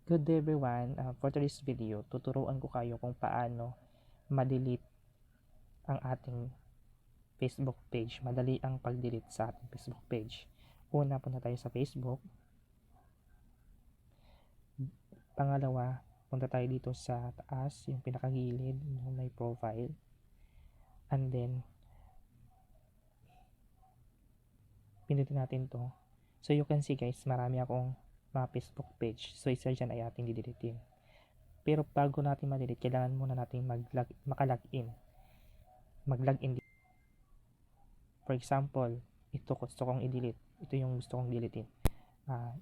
Good day everyone, for today's video, tuturuan ko kayo kung paano ma-delete ang ating Facebook page. Madali ang pag-delete sa ating Facebook page. Una, punta tayo sa Facebook. Pangalawa, punta tayo dito sa taas, yung pinakagilid, yung may profile. And then, pindutin natin to. So you can see guys, marami akong mga Facebook page. So isa dyan ay ating dideletein. Pero bago natin ma-delete, kailangan muna natin maka-login. Mag-login. For example, ito gusto kong i-delete. Ito yung gusto kong deletein.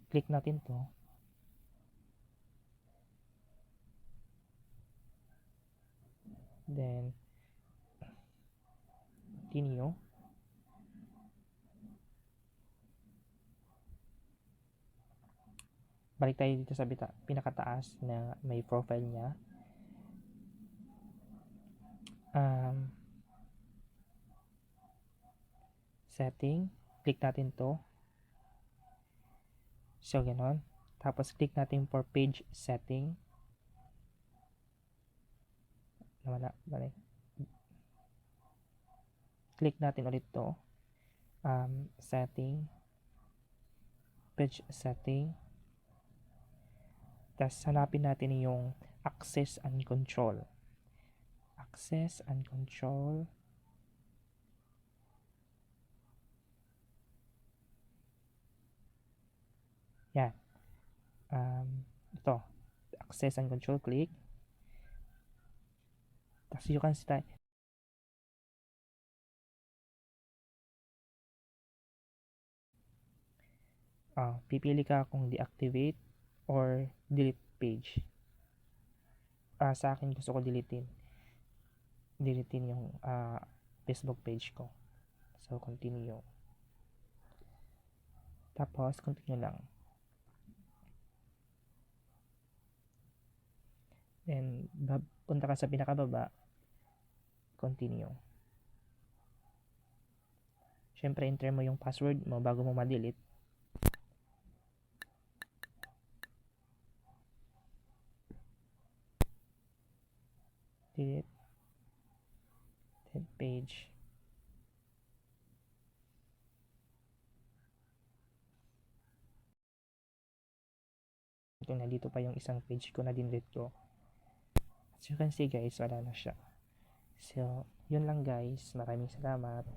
Click natin to. Then, continue. Balik tayo dito sa pinakataas na may profile niya. Setting. Click natin to. So, ganon. Tapos, click natin for page setting. Nawala. Balik. Click natin ulit to. Setting. Page setting. Tapos, hanapin natin yung access and control. Access and control. Yan. Ito. Access and control. Click. Tapos, you can see pipili ka kung deactivate or delete page. Sa akin gusto ko deletein yung Facebook page ko. So continue. Tapos continue lang. Then punta ka sa pinakababa, continue. Syempre enter mo yung password mo bago mo ma-delete. Delete page. Ito na, dito pa yung isang page ko na dinelete ko. As you can see guys, wala na siya. So, yun lang guys. Maraming salamat.